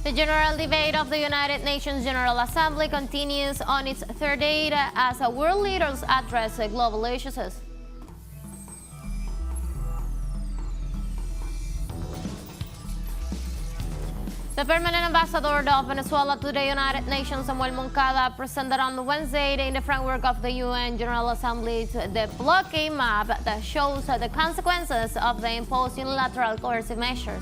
The general debate of the United Nations General Assembly continues on its third day as world leaders address global issues. The permanent ambassador of Venezuela to the United Nations, Moncada, presented on Wednesday in the framework of the UN General Assembly the blockade map that shows the consequences of the imposed unilateral coercive measures.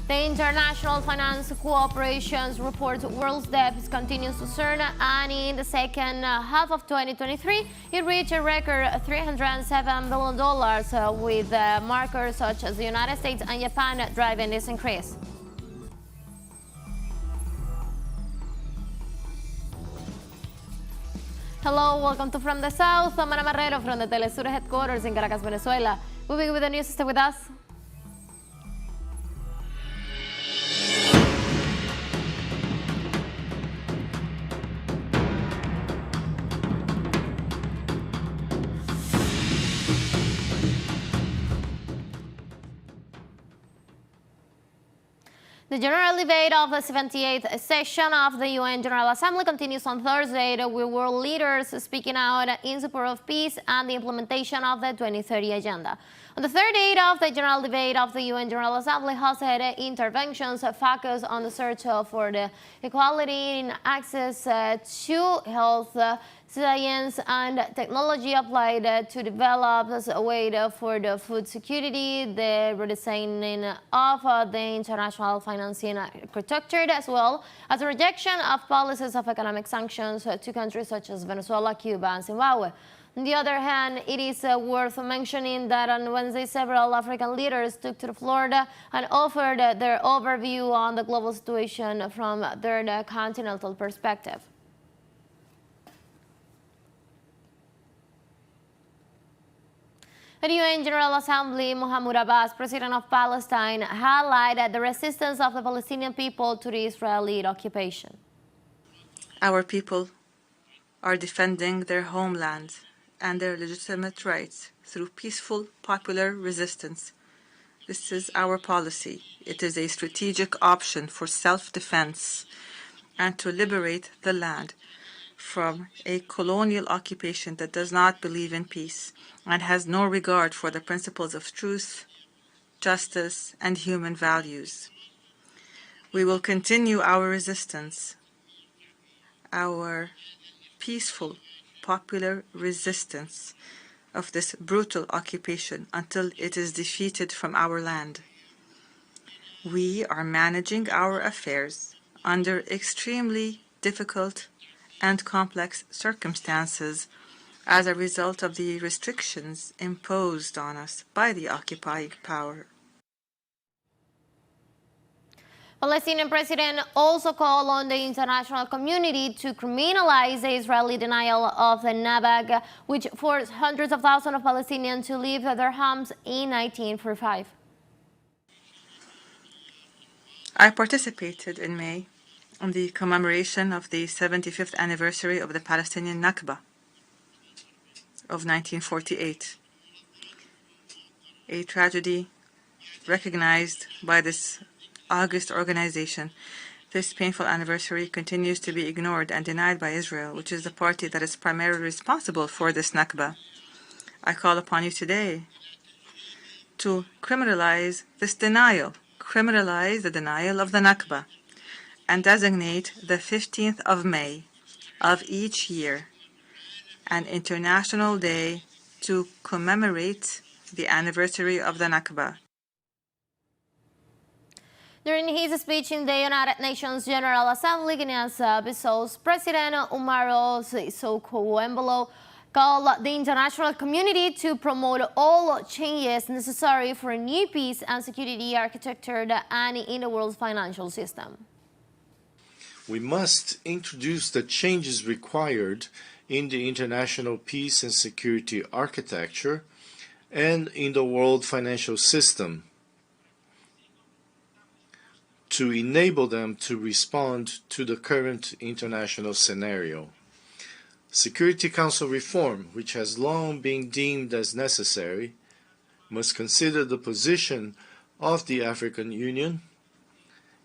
The International Finance Cooperation reports world's debt continues to surge, and in the second half of 2023, it reached a record $307 billion, with markers such as the United States and Japan driving this increase. Hello, welcome to From the South. I'm Ana Marrero from the teleSUR headquarters in Caracas, Venezuela. We'll begin with the news. Stay with us. The general debate of the 78th session of the UN General Assembly continues on Thursday, with world leaders speaking out in support of peace and the implementation of the 2030 Agenda. On the third day of the general debate of the UN General Assembly, hosted interventions focus on the search for the equality in access to health, science and technology applied to develop a way for the food security, the redesigning of the international financing architecture, as well as a rejection of policies of economic sanctions to countries such as Venezuela, Cuba and Zimbabwe. On the other hand, it is worth mentioning that on Wednesday, several African leaders took to the floor and offered their overview on the global situation from their continental perspective. At the UN General Assembly, Mahmoud Abbas, president of Palestine, highlighted the resistance of the Palestinian people to the Israeli occupation. Our people are defending their homeland and their legitimate rights through peaceful, popular resistance. This is our policy. It is a strategic option for self-defense and to liberate the land from a colonial occupation that does not believe in peace and has no regard for the principles of truth, justice, and human values. We will continue our resistance, our peaceful, popular resistance of this brutal occupation until it is defeated from our land. We are managing our affairs under extremely difficult and complex circumstances as a result of the restrictions imposed on us by the occupying power. Palestinian president also called on the international community to criminalize the Israeli denial of the Nakba, which forced hundreds of thousands of Palestinians to leave their homes in 1945. I participated in May on the commemoration of the 75th anniversary of the Palestinian Nakba of 1948, a tragedy recognized by this august organization. This painful anniversary continues to be ignored and denied by Israel, which is the party that is primarily responsible for this Nakba. I call upon you today to criminalize this denial, criminalize the denial of the Nakba, and designate the 15th of May of each year an international day to commemorate the anniversary of the Nakba. During his speech in the United Nations General Assembly, Guinea-Bissau's President Umaro Sissoco Embalo called the international community to promote all changes necessary for a new peace and security architecture and in the world's financial system. We must introduce the changes required in the international peace and security architecture and in the world financial system to enable them to respond to the current international scenario. Security Council reform, which has long been deemed as necessary, must consider the position of the African Union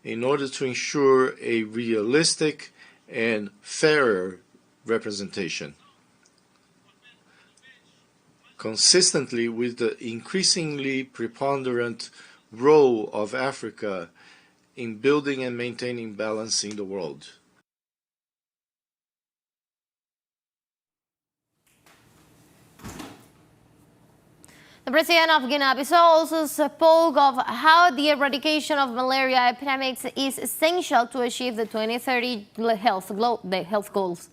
in order to ensure a realistic and fairer representation, consistently with the increasingly preponderant role of Africa in building and maintaining balance in the world. The president of Guinea-Bissau also spoke of how the eradication of malaria epidemics is essential to achieve the 2030 health goals.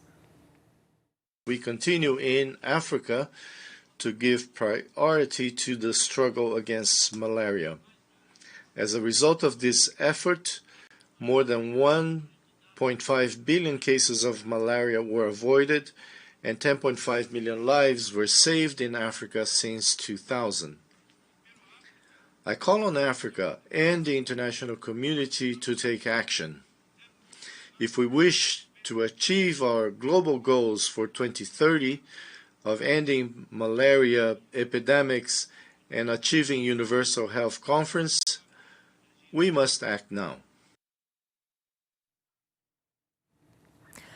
We continue in Africa to give priority to the struggle against malaria. As a result of this effort, more than 1.5 billion cases of malaria were avoided and 10.5 million lives were saved in Africa since 2000. I call on Africa and the international community to take action. If we wish to achieve our global goals for 2030 of ending malaria epidemics and achieving universal health conference, we must act now.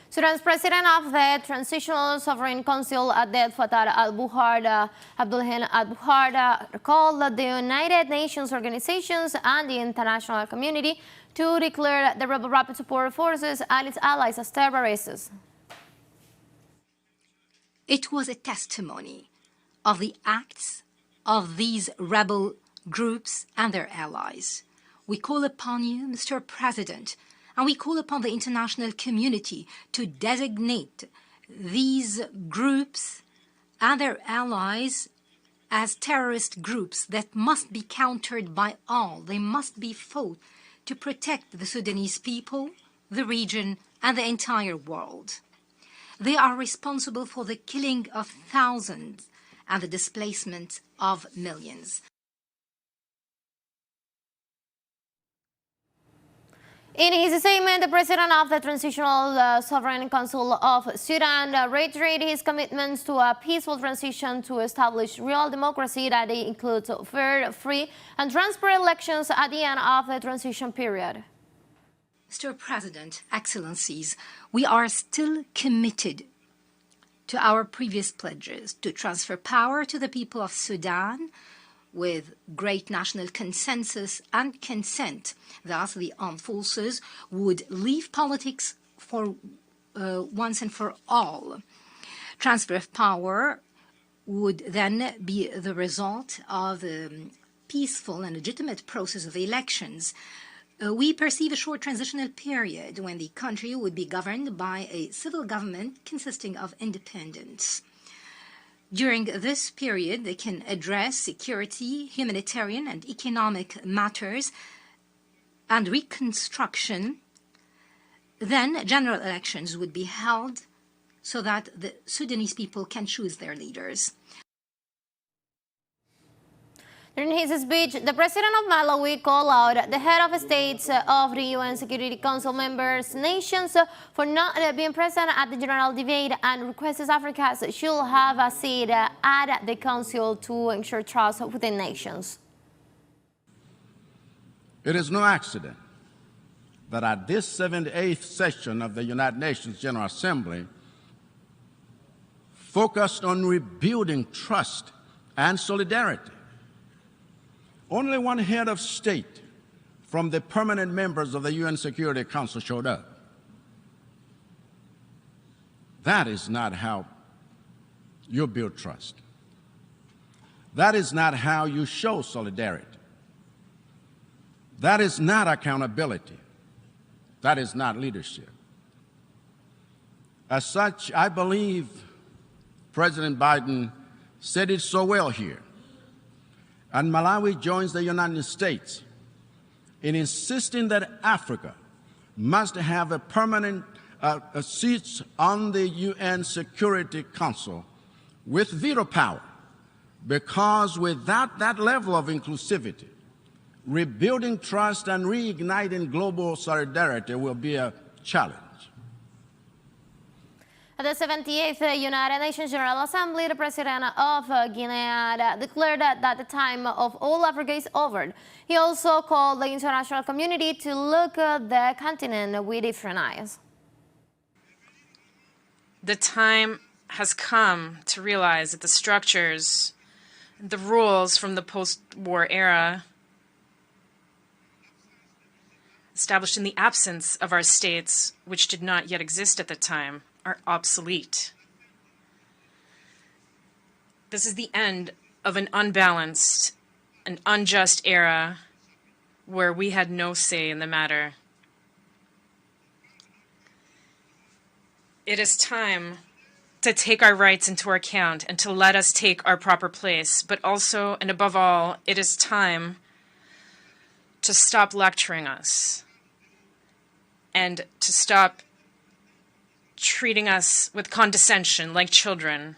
Sudan's president of the Transitional Sovereign Council, Abdel Fattah al-Burhan, Abdulhan al-Burhan, called the United Nations organizations and the international community to declare the rebel rapid support forces and its allies as terrorists. It was a testimony of the acts of these rebel groups and their allies. We call upon you, Mr. President, and we call upon the international community to designate these groups and their allies as terrorist groups that must be countered by all. They must be fought to protect the Sudanese people, the region, and the entire world. They are responsible for the killing of thousands and the displacement of millions. In his statement, the president of the Transitional Sovereign Council of Sudan reiterated his commitments to a peaceful transition to establish real democracy that includes fair, free, and transparent elections at the end of the transition period. Mr. President, Excellencies, we are still committed to our previous pledges to transfer power to the people of Sudan with great national consensus and consent. Thus, the armed forces would leave politics for once and for all. Transfer of power would then be the result of a peaceful and legitimate process of elections. We perceive a short transitional period when the country would be governed by a civil government consisting of independents. During this period, they can address security, humanitarian and economic matters, and reconstruction. Then general elections would be held so that the Sudanese people can choose their leaders. During his speech, the president of Malawi called out the head of states of the UN Security Council members nations for not being present at the general debate and requests Africa should have a seat at the council to ensure trust within nations. It is no accident that at this 78th session of the United Nations General Assembly focused on rebuilding trust and solidarity, only one head of state from the permanent members of the UN Security Council showed up. That is not how you build trust. That is not how you show solidarity. That is not accountability. That is not leadership. As such, I believe President Biden said it so well here. And Malawi joins the United States in insisting that Africa must have a permanent seat on the UN Security Council with veto power, because without that level of inclusivity, rebuilding trust and reigniting global solidarity will be a challenge. At the 78th United Nations General Assembly, the President of Guinea declared that the time of all Africa is over. He also called the international community to look at the continent with different eyes. The time has come to realize that the structures, the rules from the post-war era, established in the absence of our states, which did not yet exist at the time, are obsolete. This is the end of an unbalanced and unjust era where we had no say in the matter. It is time to take our rights into account and to let us take our proper place, but also, and above all, it is time to stop lecturing us and to stop treating us with condescension like children.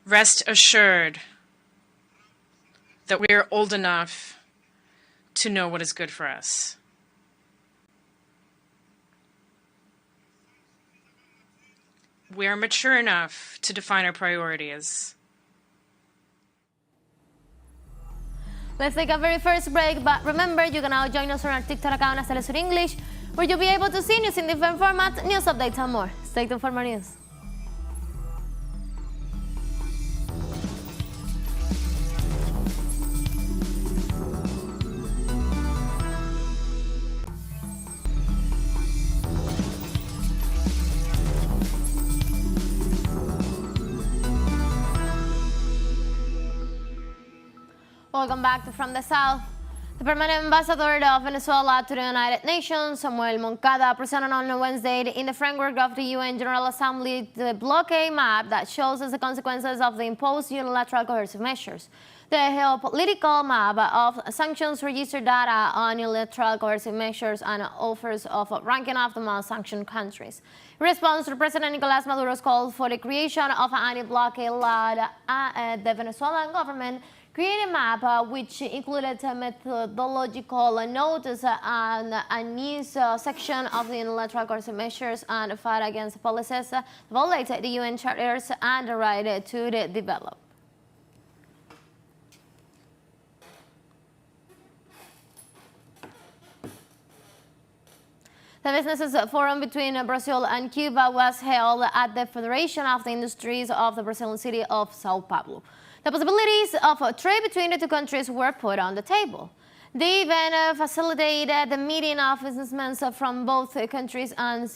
Rest assured that we are old enough to know what is good for us. We are mature enough to define our priorities. Let's take a very first break, but remember, you can now join us on our TikTok account as teleSUR English, where you'll be able to see news in different formats, news updates, and more. Stay tuned for more news. Welcome back to From the South. The permanent ambassador of Venezuela to the United Nations, Samuel Moncada, presented on Wednesday in the framework of the UN General Assembly the blockade map that shows us the consequences of the imposed unilateral coercive measures. The geopolitical map of sanctions register data on unilateral coercive measures and offers of ranking of the most sanctioned countries. In response to President Nicolás Maduro's call for the creation of an anti-blockade law, the Venezuelan government created a map which included a methodological notice and a new section of the unilateral coercive measures and a fight against policies that violate the UN charters and the right to develop. The Businesses Forum between Brazil and Cuba was held at the Federation of the Industries of the Brazilian city of Sao Paulo. The possibilities of trade between the two countries were put on the table. The event facilitated the meeting of businessmen from both countries and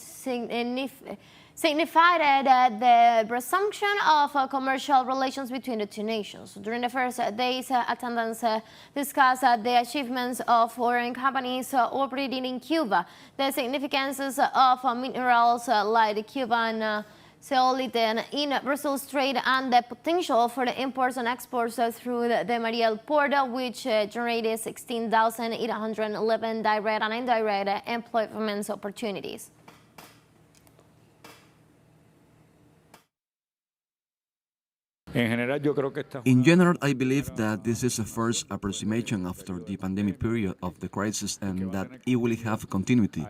signified the resumption of commercial relations between the two nations. During the first day's attendance discussed the achievements of foreign companies operating in Cuba, the significances of minerals like the Cuban zeolite in Brazil's trade, and the potential for the imports and exports through the Mariel port, which generated 16,811 direct and indirect employment opportunities. In general, I believe that this is the first approximation after the pandemic period of the crisis and that it will have continuity.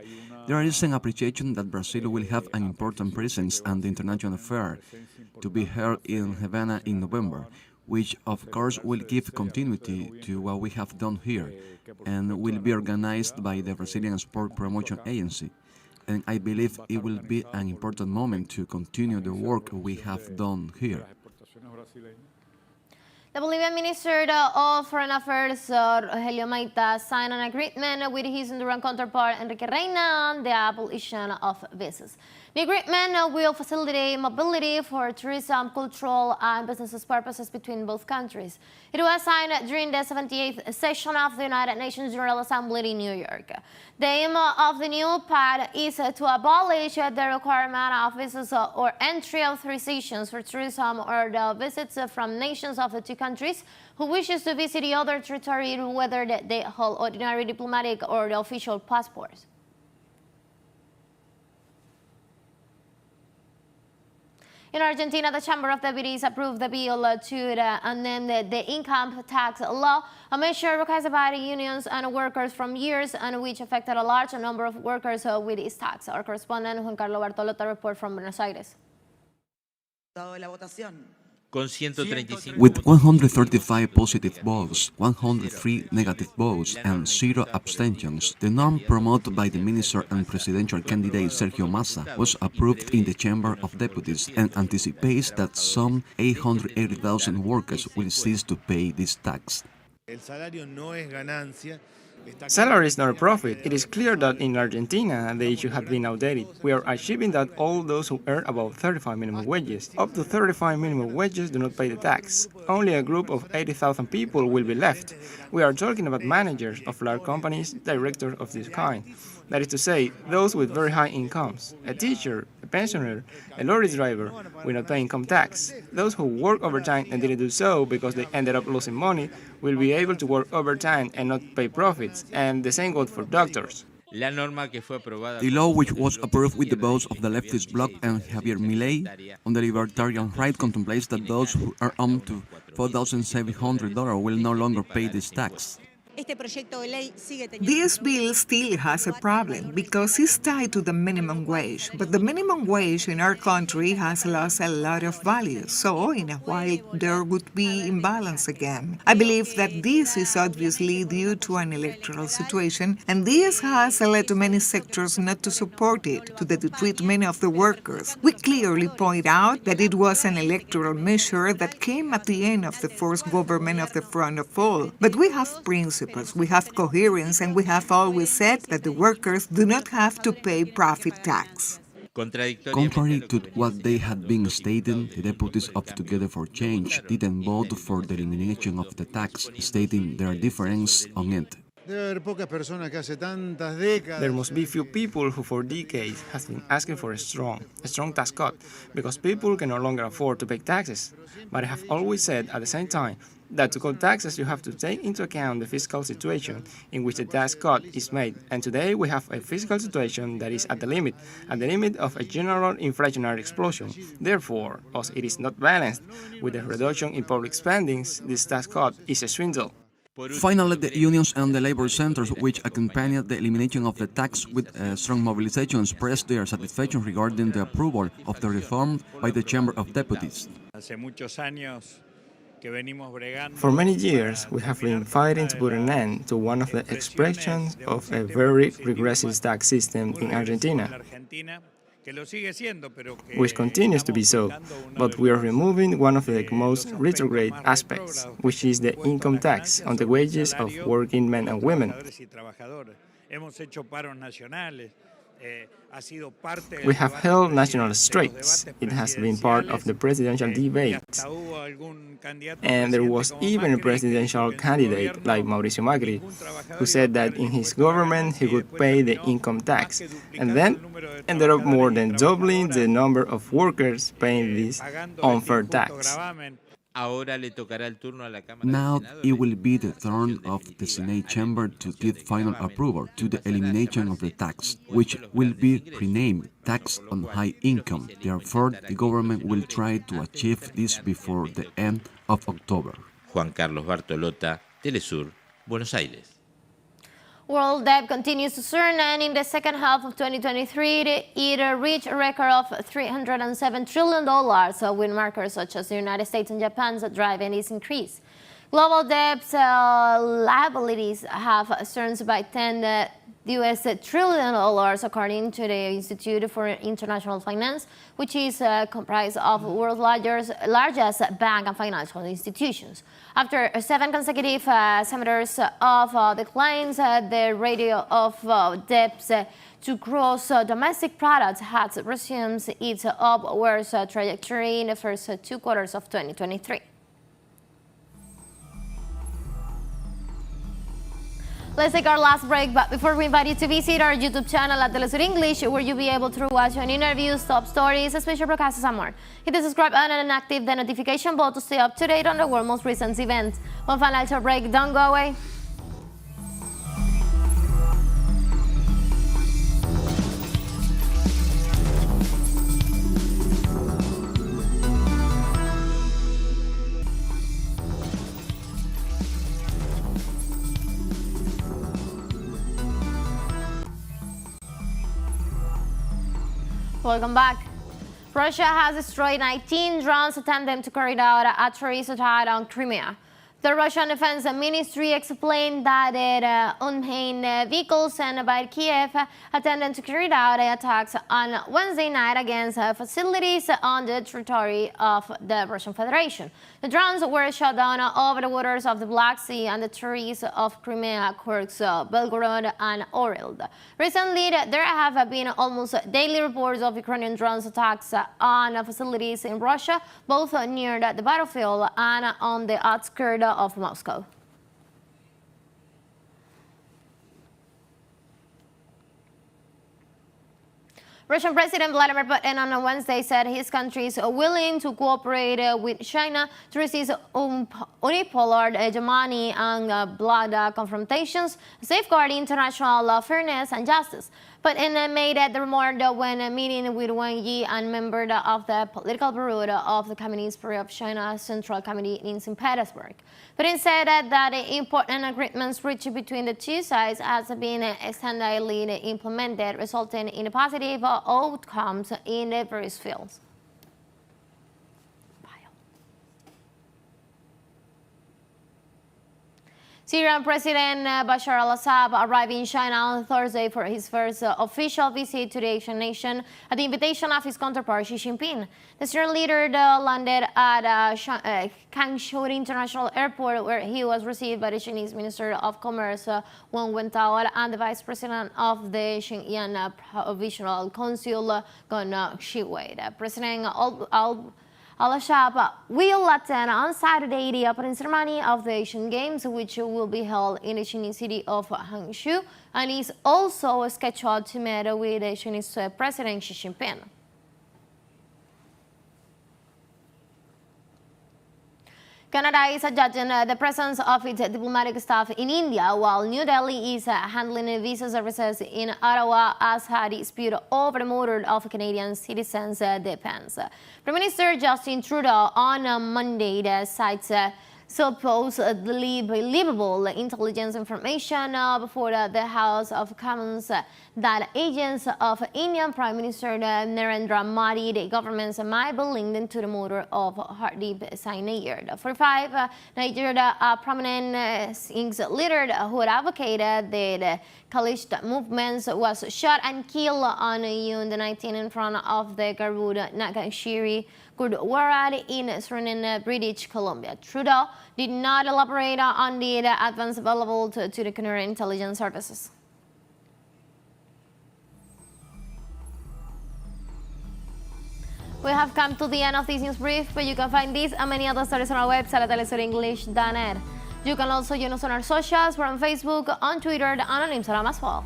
There is an appreciation that Brazil will have an important presence on the international fair to be held in Havana in November, which of course will give continuity to what we have done here and will be organized by the Brazilian Sport Promotion Agency. And I believe it will be an important moment to continue the work we have done here. The Bolivian Minister of Foreign Affairs, Helio Maita, signed an agreement with his Honduran counterpart, Enrique Reina, on the abolition of visas. The agreement will facilitate mobility for tourism, cultural, and business purposes between both countries. It was signed during the 78th session of the United Nations General Assembly in New York. The aim of the new pact is to abolish the requirement of visas or entry authorizations for tourism or the visits from nations of the two countries who wishes to visit the other territory, whether they hold ordinary diplomatic or the official passports. In Argentina, the Chamber of Deputies approved the bill to amend the income tax law, a measure requested by the unions and workers from years and which affected a large number of workers with this tax. Our correspondent Juan Carlos Bartolota reports from Buenos Aires. With 135 positive votes, 103 negative votes, and 0 abstentions, the norm promoted by the minister and presidential candidate Sergio Massa was approved in the Chamber of Deputies and anticipates that some 880,000 workers will cease to pay this tax. Salary is not a profit. It is clear that in Argentina, the issue had been outdated. We are achieving that all those who earn above 35 minimum wages, up to 35 minimum wages, do not pay the tax. Only a group of 80,000 people will be left. We are talking about managers of large companies, directors of this kind. That is to say, those with very high incomes. A teacher, a pensioner, a lorry driver will not pay income tax. Those who work overtime and didn't do so because they ended up losing money will be able to work overtime and not pay profits, and the same goes for doctors. The law, which was approved with the votes of the leftist bloc and Javier Milei on the libertarian right, contemplates that those who earn up to $4,700 will no longer pay this tax. This bill still has a problem because it's tied to the minimum wage, but the minimum wage in our country has lost a lot of value, so in a while there would be imbalance again. I believe that this is obviously due to an electoral situation, and this has led to many sectors not to support it, to the treatment of the workers. We clearly point out that it was an electoral measure that came at the end of the first government of the Front of All, but we have principles. We have coherence, and we have always said that the workers do not have to pay profit tax. Contrary to what they had been stating, the deputies of Together for Change didn't vote for the elimination of the tax, stating their difference on it. There must be few people who for decades have been asking for a strong tax cut, because people can no longer afford to pay taxes. But I have always said at the same time that to cut taxes you have to take into account the fiscal situation in which the tax cut is made. And today we have a fiscal situation that is at the limit of a general inflationary explosion. Therefore, as it is not balanced with the reduction in public spending, this tax cut is a swindle. Finally, the unions and the labor centers, which accompanied the elimination of the tax with strong mobilization, expressed their satisfaction regarding the approval of the reform by the Chamber of Deputies. For many years, we have been fighting to put an end to one of the expressions of a very regressive tax system in Argentina, which continues to be so, but we are removing one of the most retrograde aspects, which is the income tax on the wages of working men and women. We have held national strikes. It has been part of the presidential debates. And there was even a presidential candidate like Mauricio Macri, who said that in his government he would pay the income tax, and then ended up more than doubling the number of workers paying this unfair tax. Now it will be the turn of the Senate chamber to give final approval to the elimination of the tax, which will be renamed Tax on High Income. Therefore, the government will try to achieve this before the end of October. Juan Carlos Bartolota, TeleSUR, Buenos Aires. World debt continues to soar, and in the second half of 2023, it reached a record of $307 trillion, with markers such as the United States and Japan driving its increase. Global debt liabilities have surged by $10 trillion, according to the Institute for International Finance, which is comprised of the world's largest bank and financial institutions. After 7 consecutive semesters of declines, the ratio of debts to gross domestic product has resumed its upwards trajectory in the first 2 quarters of 2023. Let's take our last break, but before we invite you to visit our YouTube channel at teleSUR English, where you'll be able to watch interviews, top stories, special broadcasts, and more. Hit the subscribe button and activate the notification bell to stay up to date on the world's most recent events. One final short break, don't go away. Welcome back. Russia has destroyed 19 drones attempting to carry out a terrorist attack on Crimea. The Russian Defense Ministry explained that unmanned vehicles sent by Kiev attempted to carry out attacks on Wednesday night against facilities on the territory of the Russian Federation. The drones were shot down over the waters of the Black Sea and the territories of Crimea, Kursk, Belgorod, and Oryol. Recently, there have been almost daily reports of Ukrainian drones attacks on facilities in Russia, both near the battlefield and on the outskirts of Moscow. Russian President Vladimir Putin on Wednesday said his country is willing to cooperate with China to resist unipolar hegemony and blood confrontations, safeguarding international fairness and justice. Putin made the remark when meeting with Wang Yi, a member of the political bureau of the Communist Party of China Central Committee in St. Petersburg. Putin said that important agreements reached between the two sides has been extensively implemented, resulting in positive outcomes in various fields. Syrian President Bashar al-Assad arrived in China on Thursday for his first official visit to the Asian nation at the invitation of his counterpart Xi Jinping. The Syrian leader landed at Changshu International Airport, where he was received by the Chinese Minister of Commerce Wang Wentao and the Vice President of the Xinjiang Provincial Council Gong Shiwei. President Al-Assad will attend on Saturday the opening ceremony of the Asian Games, which will be held in the Chinese city of Hangzhou, and is also scheduled to meet with the Chinese President Xi Jinping. Canada is judging the presence of its diplomatic staff in India, while New Delhi is handling visa services in Ottawa as a dispute over the motor of Canadian citizens depends. Prime Minister Justin Trudeau on Monday cites supposedly believable intelligence information before the House of Commons that agents of Indian Prime Minister Narendra Modi, the government might be linked to the murder of Hardeep Singh Nayar. The 45 Nigeria prominent Singh's leader who had advocated the Khalist movement was shot and killed on June 19 in front of the Garud Nagashiri Gurdwara in southern British Columbia. Trudeau did not elaborate on the advance available to the Canadian intelligence services. We have come to the end of this news brief, but you can find this and many other stories on our website at telesurenglish.net. You can also join us on our socials. We're on Facebook, on Twitter, and on Instagram as well.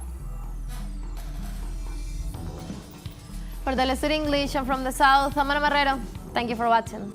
For telesur English and from the South, I'm Ana Marrero. Thank you for watching.